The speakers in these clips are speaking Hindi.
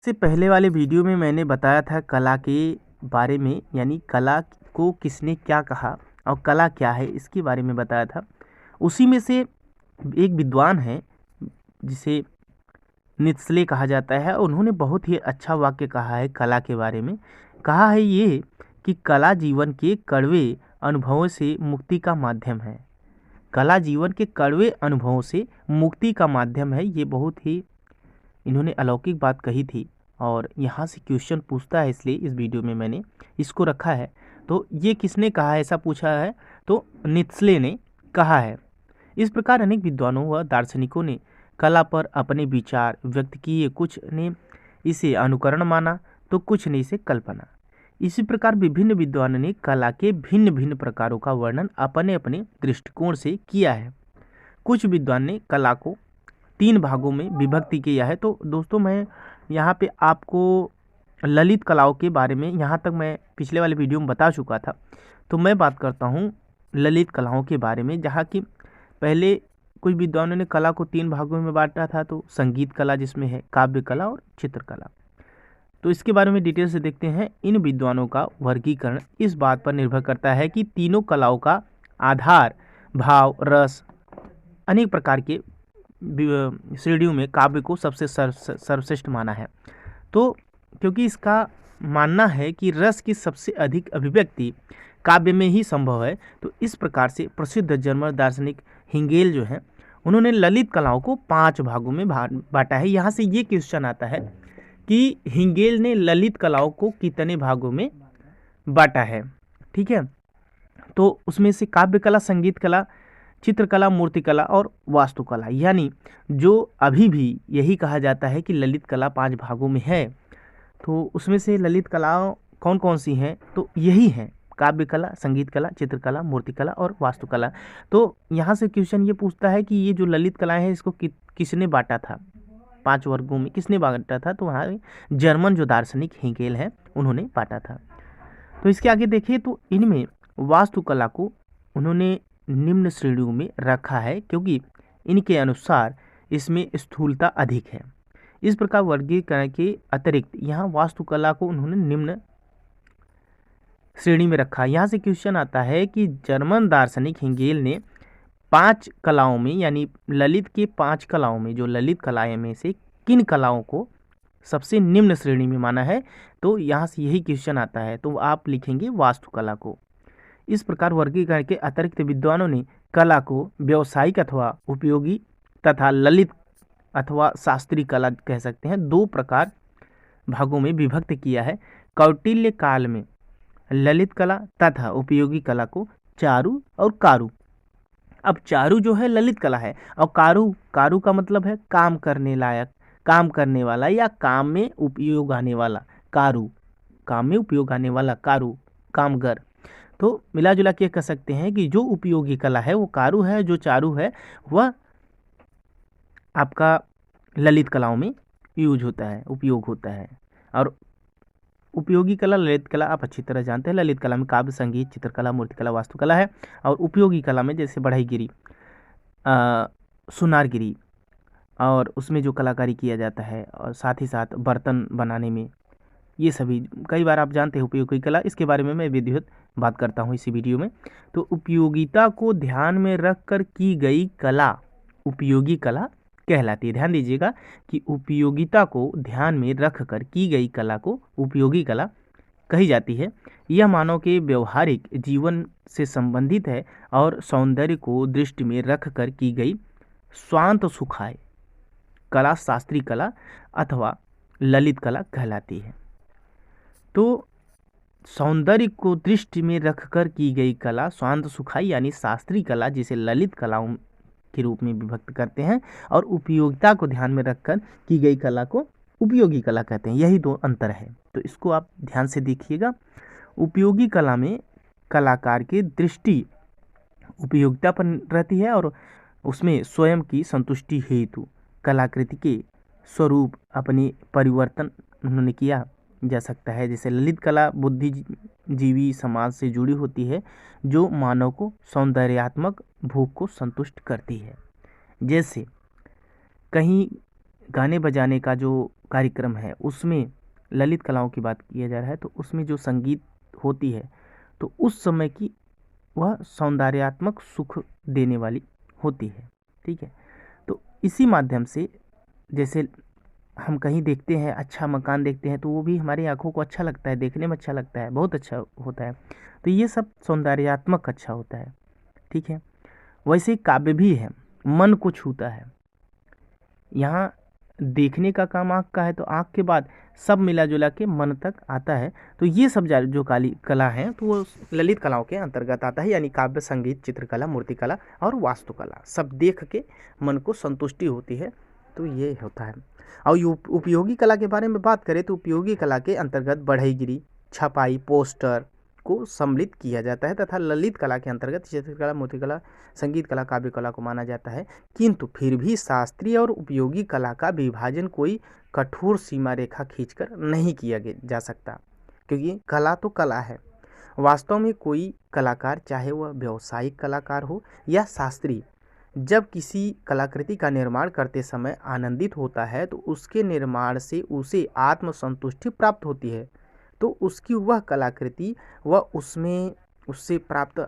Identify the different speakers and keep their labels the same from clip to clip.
Speaker 1: से पहले वाले वीडियो में मैंने बताया था कला के बारे में, यानी कला को किसने क्या कहा और कला क्या है इसके बारे में बताया था। उसी में से एक विद्वान है जिसे नित्सले कहा जाता है, उन्होंने बहुत ही अच्छा वाक्य कहा है कला के बारे में। कहा है ये कि कला जीवन के कड़वे अनुभवों से मुक्ति का माध्यम है। कला जीवन के कड़वे अनुभवों से मुक्ति का माध्यम है। ये बहुत ही इन्होंने अलौकिक बात कही थी और यहाँ से क्वेश्चन पूछता है, इसलिए इस वीडियो में मैंने इसको रखा है। तो ये किसने कहा है, ऐसा पूछा है, तो नित्सले ने कहा है। इस प्रकार अनेक विद्वानों व दार्शनिकों ने कला पर अपने विचार व्यक्त किए। कुछ ने इसे अनुकरण माना तो कुछ ने इसे कल्पना। इसी प्रकार विभिन्न विद्वानों ने कला के भिन्न भिन्न प्रकारों का वर्णन अपने अपने दृष्टिकोण से किया है। कुछ विद्वान ने कला को 3 भागों में विभक्ति किया है। तो दोस्तों, मैं यहाँ पे आपको ललित कलाओं के बारे में यहाँ तक मैं पिछले वाले वीडियो में बता चुका था। तो मैं बात करता हूँ ललित कलाओं के बारे में, जहाँ की पहले कुछ विद्वानों ने कला को 3 भागों में बांटा था। तो संगीत कला जिसमें है काव्य कला और चित्रकला। तो इसके बारे में डिटेल से देखते हैं। इन विद्वानों का वर्गीकरण इस बात पर निर्भर करता है कि तीनों कलाओं का आधार, भाव, रस, अनेक प्रकार के श्रेणियों में काव्य को सबसे सर्वश्रेष्ठ माना है। तो क्योंकि इसका मानना है कि रस की सबसे अधिक अभिव्यक्ति काव्य में ही संभव है, तो इस प्रकार से प्रसिद्ध जर्मन दार्शनिक हिंगेल जो है, उन्होंने ललित कलाओं को 5 भागों में बांटा है। यहाँ से ये क्वेश्चन आता है कि हिंगेल ने ललित कलाओं को कितने भागों में बांटा है। ठीक है, तो उसमें से काव्य कला, संगीत कला, चित्रकला, मूर्तिकला और वास्तुकला, यानी जो अभी भी यही कहा जाता है कि ललित कला 5 भागों में है। तो उसमें से ललित कलाओं कौन कौन सी हैं, तो यही हैं काव्य कला, संगीत कला, चित्रकला, मूर्तिकला और वास्तुकला। तो यहाँ से क्वेश्चन ये पूछता है कि ये जो ललित कलाएं हैं इसको किसने बांटा था, 5 वर्गों में किसने बांटा था। तो वहाँ जर्मन जो दार्शनिक हेगेल हैं उन्होंने बांटा था। तो इसके आगे देखिए, तो इनमें वास्तुकला को उन्होंने निम्न श्रेणियों में रखा है, क्योंकि इनके अनुसार इसमें स्थूलता अधिक है। इस प्रकार वर्गीकरण के अतिरिक्त यहाँ वास्तुकला को उन्होंने निम्न श्रेणी में रखा। यहाँ से क्वेश्चन आता है कि जर्मन दार्शनिक हेगेल ने 5 कलाओं में, यानी ललित के 5 कलाओं में, जो ललित कलाएं में से किन कलाओं को सबसे निम्न श्रेणी में माना है। तो यहाँ से यही क्वेश्चन आता है, तो आप लिखेंगे वास्तुकला को। इस प्रकार वर्गीकरण के अतिरिक्त विद्वानों ने कला को व्यावसायिक अथवा उपयोगी तथा ललित अथवा शास्त्रीय कला कह सकते हैं 2 प्रकार भागों में विभक्त किया है। कौटिल्य काल में ललित कला तथा उपयोगी कला को चारु और कारु। अब चारु जो है ललित कला है, और कारु का मतलब है काम करने लायक, काम करने वाला या काम में उपयोग आने वाला। कारु काम में उपयोग आने वाला, कारु कामगर। तो मिला जुला के कह सकते हैं कि जो उपयोगी कला है वो कारु है, जो चारु है वह आपका ललित कलाओं में यूज होता है, उपयोग होता है। और उपयोगी कला, ललित कला आप अच्छी तरह जानते हैं। ललित कला में काव्य, संगीत, चित्रकला, मूर्तिकला, वास्तुकला है। और उपयोगी कला में जैसे बढ़ईगिरी, सुनारगिरी, और उसमें जो कलाकारी किया जाता है, और साथ ही साथ बर्तन बनाने में, ये सभी कई बार आप जानते हैं उपयोगी कला। इसके बारे में मैं विधिवत बात करता हूँ इसी वीडियो में। तो उपयोगिता को ध्यान में रख कर की गई कला उपयोगी कला कहलाती है। ध्यान दीजिएगा कि उपयोगिता को ध्यान में रख कर की गई कला को उपयोगी कला कही जाती है। यह मानव के व्यवहारिक जीवन से संबंधित है और सौंदर्य को दृष्टि में रख कर की गई स्वांत सुखाय कला शास्त्रीय कला अथवा ललित कला कहलाती है। तो सौंदर्य को दृष्टि में रखकर की गई कला स्वांत सुखाई यानी शास्त्रीय कला, जिसे ललित कलाओं के रूप में विभक्त करते हैं, और उपयोगिता को ध्यान में रखकर की गई कला को उपयोगी कला कहते हैं। यही 2 अंतर है। तो इसको आप ध्यान से देखिएगा। उपयोगी कला में कलाकार की दृष्टि उपयोगिता पर रहती है और उसमें स्वयं की संतुष्टि हेतु कलाकृति के स्वरूप अपने परिवर्तन उन्होंने किया जा सकता है। जैसे ललित कला बुद्धिजीवी समाज से जुड़ी होती है, जो मानव को सौंदर्यात्मक भूख को संतुष्ट करती है। जैसे कहीं गाने बजाने का जो कार्यक्रम है उसमें ललित कलाओं की बात किया जा रहा है, तो उसमें जो संगीत होती है तो उस समय की वह सौंदर्यात्मक सुख देने वाली होती है। ठीक है, तो इसी माध्यम से जैसे हम कहीं देखते हैं, अच्छा मकान देखते हैं, तो वो भी हमारी आंखों को अच्छा लगता है, देखने में अच्छा लगता है, बहुत अच्छा होता है। तो ये सब सौंदर्यात्मक अच्छा होता है। ठीक है, वैसे ही काव्य भी है, मन को छूता है। यहाँ देखने का काम आँख का है, तो आँख के बाद सब मिला जुला के मन तक आता है। तो ये सब जो काली कला है तो वो ललित कलाओं के अंतर्गत आता है, यानी काव्य, संगीत, चित्रकला, मूर्तिकला और वास्तुकला, सब देख के मन को संतुष्टि होती है। तो ये होता है। और उपयोगी कला के बारे में बात करें तो उपयोगी कला के अंतर्गत बढ़ईगिरी, छपाई, पोस्टर को सम्मिलित किया जाता है तथा ललित कला के अंतर्गत चित्रकला, मूर्तिकला, संगीत कला, काव्य कला को माना जाता है। किंतु फिर भी शास्त्रीय और उपयोगी कला का विभाजन कोई कठोर सीमा रेखा खींचकर नहीं किया जा सकता, क्योंकि कला तो कला है। वास्तव में कोई कलाकार, चाहे वह व्यावसायिक कलाकार हो या शास्त्रीय, जब किसी कलाकृति का निर्माण करते समय आनंदित होता है तो उसके निर्माण से उसे आत्मसंतुष्टि प्राप्त होती है। तो उसकी वह कलाकृति व उसमें उससे प्राप्त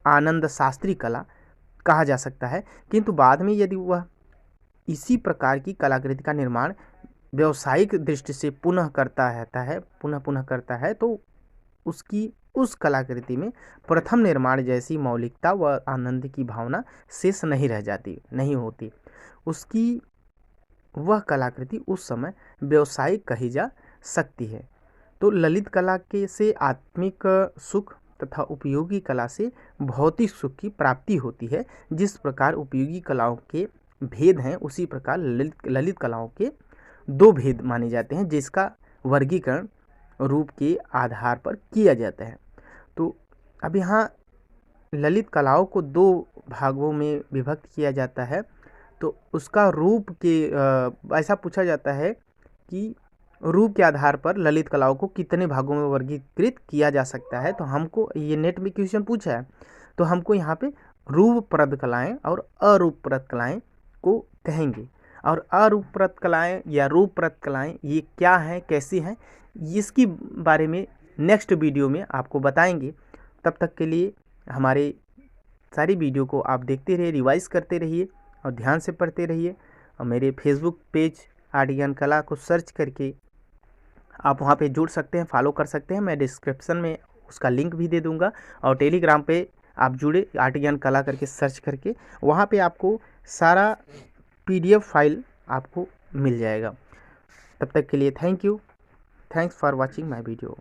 Speaker 1: आनंद शास्त्रीय कला कहा जा सकता है। किंतु बाद में यदि वह इसी प्रकार की कलाकृति का निर्माण व्यावसायिक दृष्टि से पुनः करता है तो उसकी उस कलाकृति में प्रथम निर्माण जैसी मौलिकता व आनंद की भावना शेष नहीं होती। उसकी वह कलाकृति उस समय व्यावसायिक कही जा सकती है। तो ललित कला के से आत्मिक सुख तथा उपयोगी कला से भौतिक सुख की प्राप्ति होती है। जिस प्रकार उपयोगी कलाओं के भेद हैं उसी प्रकार ललित कलाओं के दो भेद माने जाते हैं, जिसका वर्गीकरण रूप के आधार पर किया जाता है। तो अब यहाँ ललित कलाओं को दो भागों में विभक्त किया जाता है। तो उसका रूप के ऐसा पूछा जाता है कि रूप के आधार पर ललित कलाओं को कितने भागों में वर्गीकृत किया जा सकता है। तो हमको ये नेट में क्वेश्चन पूछा है, तो हमको यहाँ पे रूपप्रद कलाएं और अरूपप्रद कलाएं को कहेंगे। और अरूपप्रद कलाएं या रूपप्रद कलाएं ये क्या हैं, कैसी हैं, इसकी बारे में नेक्स्ट वीडियो में आपको बताएंगे। तब तक के लिए हमारे सारी वीडियो को आप देखते रहिए, रिवाइज करते रहिए और ध्यान से पढ़ते रहिए। और मेरे फेसबुक पेज आर्ट ज्ञान कला को सर्च करके आप वहाँ पे जुड़ सकते हैं, फॉलो कर सकते हैं। मैं डिस्क्रिप्शन में उसका लिंक भी दे दूँगा। और टेलीग्राम पे आप जुड़े, आर्ट ज्ञान कला करके सर्च करके, वहाँ पे आपको सारा PDF फाइल आपको मिल जाएगा। तब तक के लिए thank you, thanks for watching my video.